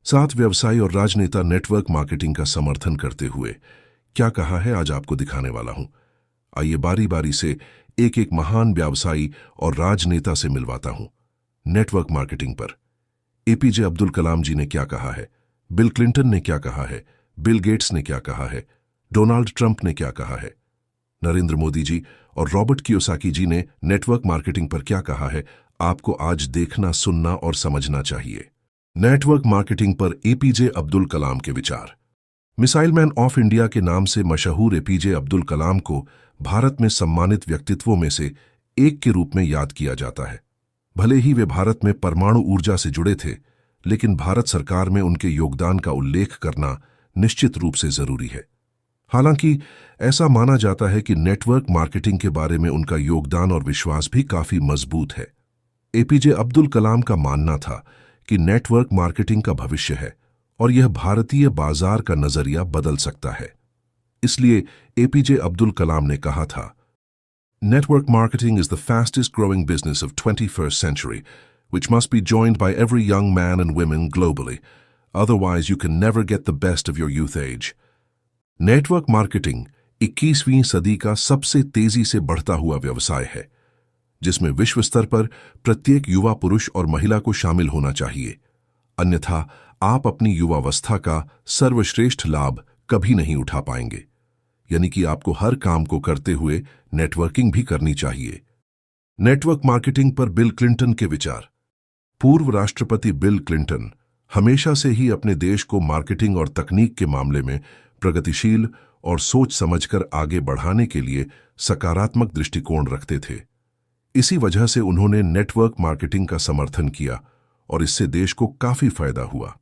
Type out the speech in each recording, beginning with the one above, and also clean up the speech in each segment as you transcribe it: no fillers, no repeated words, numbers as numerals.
सात व्यवसायी और राजनेता नेटवर्क मार्केटिंग का समर्थन करते हुए क्या कहा है, आज आपको दिखाने वाला हूं। आइए बारी बारी से एक एक महान व्यवसायी और राजनेता से मिलवाता हूं। नेटवर्क मार्केटिंग पर एपीजे अब्दुल कलाम जी ने क्या कहा है, बिल क्लिंटन ने क्या कहा है, बिल गेट्स ने क्या कहा है, डोनाल्ड ट्रंप ने क्या कहा है, नरेंद्र मोदी जी और रॉबर्ट कियोसाकी जी ने नेटवर्क मार्केटिंग पर क्या कहा है, आपको आज देखना, सुनना और समझना चाहिए। नेटवर्क मार्केटिंग पर एपीजे अब्दुल कलाम के विचार। मिसाइल मैन ऑफ इंडिया के नाम से मशहूर एपीजे अब्दुल कलाम को भारत में सम्मानित व्यक्तित्वों में से एक के रूप में याद किया जाता है। भले ही वे भारत में परमाणु ऊर्जा से जुड़े थे, लेकिन भारत सरकार में उनके योगदान का उल्लेख करना निश्चित रूप से जरूरी है। हालांकि ऐसा माना जाता है कि नेटवर्क मार्केटिंग के बारे में उनका योगदान और विश्वास भी काफी मजबूत है। एपीजे अब्दुल कलाम का मानना था कि नेटवर्क मार्केटिंग का भविष्य है और यह भारतीय बाजार का नजरिया बदल सकता है। इसलिए एपीजे अब्दुल कलाम ने कहा था, network marketing is the fastest growing business of 21st century, which must be joined by every young man and women globally. Otherwise, you can never get the best of your youth age. Network marketing 21वीं सदी का सबसे तेजी से बढ़ता हुआ व्यवसाय है, जिसमें विश्व स्तर पर प्रत्येक युवा पुरुष और महिला को शामिल होना चाहिए। अन्यथा आप अपनी युवावस्था का सर्वश्रेष्ठ लाभ कभी नहीं उठा पाएंगे। यानी कि आपको हर काम को करते हुए नेटवर्किंग भी करनी चाहिए। नेटवर्क मार्केटिंग पर बिल क्लिंटन के विचार। पूर्व राष्ट्रपति बिल क्लिंटन हमेशा से ही अपने देश को मार्केटिंग और तकनीक के मामले में प्रगतिशील और सोच समझकर आगे बढ़ाने के लिए सकारात्मक दृष्टिकोण रखते थे। इसी वजह से उन्होंने नेटवर्क मार्केटिंग का समर्थन किया और इससे देश को काफी फायदा हुआ।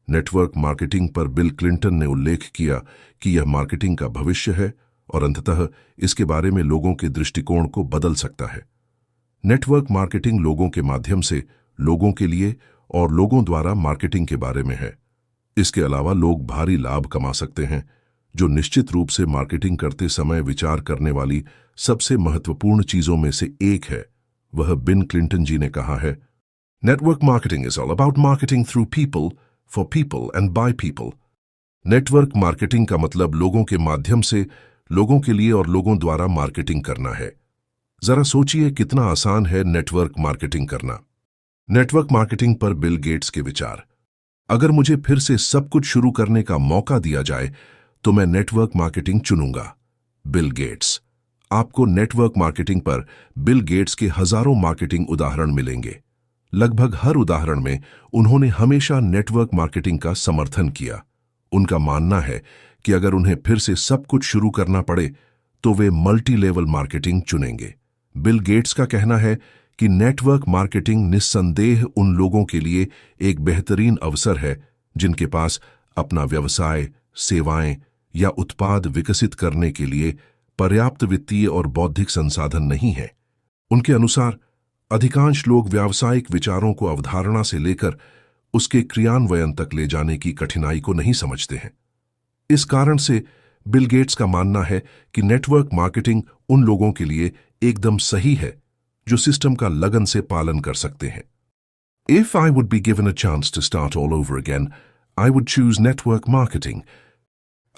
नेटवर्क मार्केटिंग पर बिल क्लिंटन ने उल्लेख किया कि यह मार्केटिंग का भविष्य है और अंततः इसके बारे में लोगों के दृष्टिकोण को बदल सकता है। नेटवर्क मार्केटिंग लोगों के माध्यम से लोगों के लिए और लोगों द्वारा मार्केटिंग के बारे में है। इसके अलावा लोग भारी लाभ कमा सकते हैं, जो निश्चित रूप से मार्केटिंग करते समय विचार करने वाली सबसे महत्वपूर्ण चीजों में से एक है। वह बिल क्लिंटन जी ने कहा है, network marketing is all about marketing through people, for people and by people. Network marketing का मतलब लोगों के माध्यम से लोगों के लिए और लोगों द्वारा मार्केटिंग करना है। जरा सोचिए कितना आसान है नेटवर्क मार्केटिंग करना। नेटवर्क मार्केटिंग पर बिल गेट्स के विचार। अगर मुझे फिर से सब कुछ शुरू करने का मौका दिया जाए तो मैं नेटवर्क मार्केटिंग चुनूंगा। Bill Gates. आपको नेटवर्क मार्केटिंग पर बिल गेट्स के हजारों मार्केटिंग उदाहरण मिलेंगे। लगभग हर उदाहरण में उन्होंने हमेशा नेटवर्क मार्केटिंग का समर्थन किया। उनका मानना है कि अगर उन्हें फिर से सब कुछ शुरू करना पड़े तो वे मल्टी लेवल मार्केटिंग चुनेंगे। बिल गेट्स का कहना है कि नेटवर्क मार्केटिंग निस्संदेह उन लोगों के लिए एक बेहतरीन अवसर है जिनके पास अपना व्यवसाय, सेवाएं या उत्पाद विकसित करने के लिए पर्याप्त वित्तीय और बौद्धिक संसाधन नहीं है। उनके अनुसार अधिकांश लोग व्यावसायिक विचारों को अवधारणा से लेकर उसके क्रियान्वयन तक ले जाने की कठिनाई को नहीं समझते हैं। इस कारण से बिल गेट्स का मानना है कि नेटवर्क मार्केटिंग उन लोगों के लिए एकदम सही है जो सिस्टम का लगन से पालन कर सकते हैं। If I would be given a chance to start all over again, I would choose network marketing.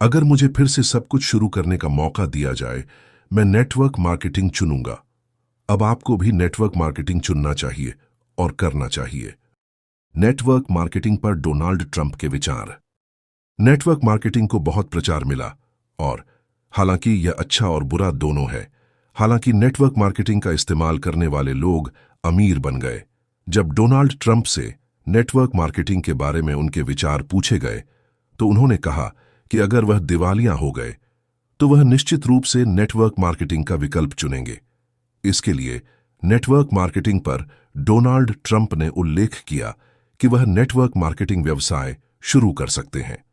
अगर मुझे फिर से सब कुछ शुरू करने का मौका दिया जाए, मैं नेटवर्क मार्केटिंग चुनूंगा। अब आपको भी नेटवर्क मार्केटिंग चुनना चाहिए और करना चाहिए। नेटवर्क मार्केटिंग पर डोनाल्ड ट्रंप के विचार। नेटवर्क मार्केटिंग को बहुत प्रचार मिला और हालांकि यह अच्छा और बुरा दोनों है। हालांकि नेटवर्क मार्केटिंग का इस्तेमाल करने वाले लोग अमीर बन गए। जब डोनाल्ड ट्रंप से नेटवर्क मार्केटिंग के बारे में उनके विचार पूछे गए तो उन्होंने कहा कि अगर वह दिवालिया हो गए तो वह निश्चित रूप से नेटवर्क मार्केटिंग का विकल्प चुनेंगे। इसके लिए नेटवर्क मार्केटिंग पर डोनाल्ड ट्रंप ने उल्लेख किया कि वह नेटवर्क मार्केटिंग व्यवसाय शुरू कर सकते हैं।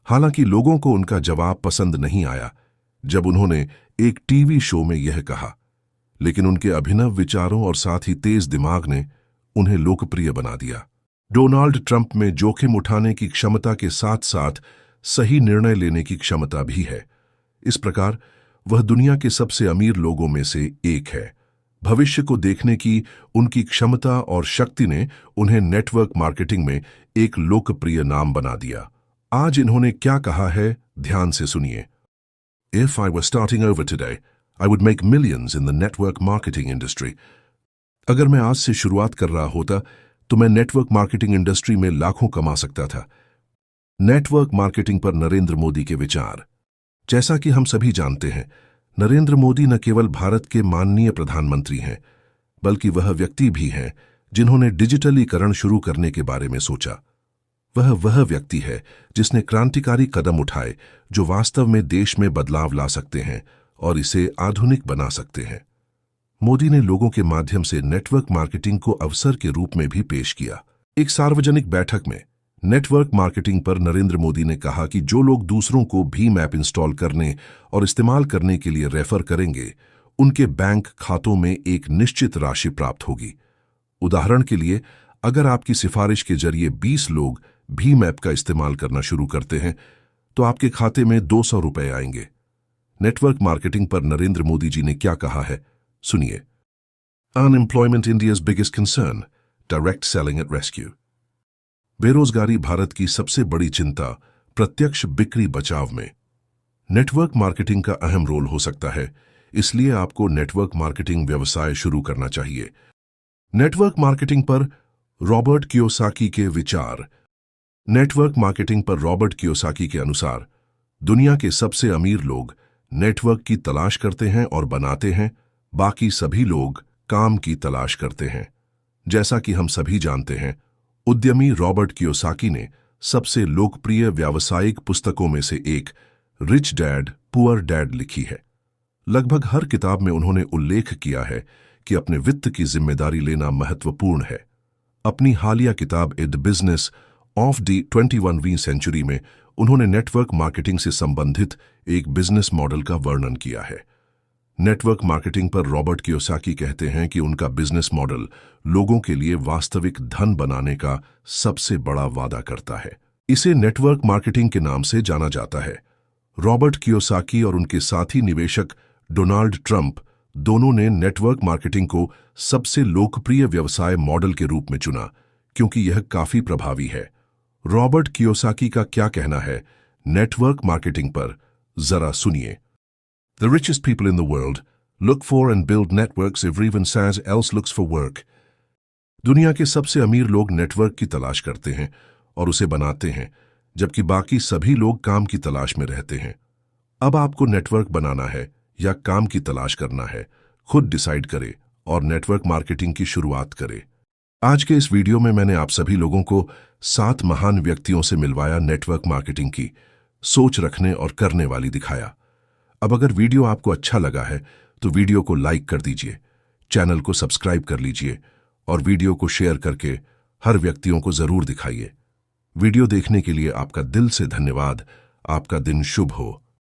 हालांकि लोगों को उनका जवाब पसंद नहीं आया जब उन्होंने एक टीवी शो में यह कहा, लेकिन उनके अभिनव विचारों और साथ ही तेज दिमाग ने उन्हें लोकप्रिय बना दिया। डोनाल्ड ट्रंप में जोखिम उठाने की क्षमता के साथ साथ सही निर्णय लेने की क्षमता भी है। इस प्रकार वह दुनिया के सबसे अमीर लोगों में से एक है। भविष्य को देखने की उनकी क्षमता और शक्ति ने उन्हें नेटवर्क मार्केटिंग में एक लोकप्रिय नाम बना दिया। आज इन्होंने क्या कहा है, ध्यान से सुनिए। If I were starting over today, I would make millions in the network marketing industry. अगर मैं आज से शुरुआत कर रहा होता तो मैं नेटवर्क मार्केटिंग इंडस्ट्री में लाखों कमा सकता था। नेटवर्क मार्केटिंग पर नरेंद्र मोदी के विचार। जैसा कि हम सभी जानते हैं, नरेंद्र मोदी न केवल भारत के माननीय प्रधानमंत्री हैं, बल्कि वह व्यक्ति भी हैं जिन्होंने डिजिटलीकरण शुरू करने के बारे में सोचा। वह व्यक्ति है जिसने क्रांतिकारी कदम उठाए जो वास्तव में देश में बदलाव ला सकते हैं और इसे आधुनिक बना सकते हैं। मोदी ने लोगों के माध्यम से नेटवर्क मार्केटिंग को अवसर के रूप में भी पेश किया। एक सार्वजनिक बैठक में नेटवर्क मार्केटिंग पर नरेंद्र मोदी ने कहा कि जो लोग दूसरों को भीम ऐप इंस्टॉल करने और इस्तेमाल करने के लिए रेफर करेंगे, उनके बैंक खातों में एक निश्चित राशि प्राप्त होगी। उदाहरण के लिए, अगर आपकी सिफारिश के जरिए 20 लोग भीम ऐप का इस्तेमाल करना शुरू करते हैं तो आपके खाते में 200 रुपए आएंगे। नेटवर्क मार्केटिंग पर नरेंद्र मोदी जी ने क्या कहा है, सुनिए। Unemployment India's biggest concern, direct selling at rescue. बेरोजगारी भारत की सबसे बड़ी चिंता, प्रत्यक्ष बिक्री बचाव में नेटवर्क मार्केटिंग का अहम रोल हो सकता है, इसलिए आपको नेटवर्क मार्केटिंग व्यवसाय शुरू करना चाहिए। नेटवर्क मार्केटिंग पर रॉबर्ट कियोसाकी के विचार। नेटवर्क मार्केटिंग पर रॉबर्ट कियोसाकी के अनुसार, दुनिया के सबसे अमीर लोग नेटवर्क की तलाश करते हैं और बनाते हैं, बाकी सभी लोग काम की तलाश करते हैं। जैसा कि हम सभी जानते हैं, उद्यमी रॉबर्ट कियोसाकी ने सबसे लोकप्रिय व्यावसायिक पुस्तकों में से एक रिच डैड पुअर डैड लिखी है। लगभग हर किताब में उन्होंने उल्लेख किया है कि अपने वित्त की जिम्मेदारी लेना महत्वपूर्ण है। अपनी हालिया किताब द बिजनेस ऑफ द 21वीं सेंचुरी में उन्होंने नेटवर्क मार्केटिंग से संबंधित एक बिजनेस मॉडल का वर्णन किया है। नेटवर्क मार्केटिंग पर रॉबर्ट कियोसाकी कहते हैं कि उनका बिजनेस मॉडल लोगों के लिए वास्तविक धन बनाने का सबसे बड़ा वादा करता है। इसे नेटवर्क मार्केटिंग के नाम से जाना जाता है। रॉबर्ट कियोसाकी और उनके साथी निवेशक डोनाल्ड ट्रंप दोनों ने नेटवर्क मार्केटिंग को सबसे लोकप्रिय व्यवसाय मॉडल के रूप में चुना क्योंकि यह काफी प्रभावी है। रॉबर्ट कियोसाकी का क्या कहना है नेटवर्क मार्केटिंग पर, जरा सुनिए। The richest people in the world look for and build networks everyone says else looks for work. दुनिया के सबसे अमीर लोग नेटवर्क की तलाश करते हैं और उसे बनाते हैं, जबकि बाकी सभी लोग काम की तलाश में रहते हैं। अब आपको नेटवर्क बनाना है या काम की तलाश करना है, खुद डिसाइड करें और नेटवर्क मार्केटिंग की शुरुआत करें। आज के इस वीडियो में मैंने आप सभी लोगों को 7 महान व्यक्तियों से मिलवाया, नेटवर्क मार्केटिंग की सोच रखने और करने वाली दिखाया। अब अगर वीडियो आपको अच्छा लगा है तो वीडियो को लाइक कर दीजिए, चैनल को सब्सक्राइब कर लीजिए और वीडियो को शेयर करके हर व्यक्तियों को जरूर दिखाइए। वीडियो देखने के लिए आपका दिल से धन्यवाद। आपका दिन शुभ हो।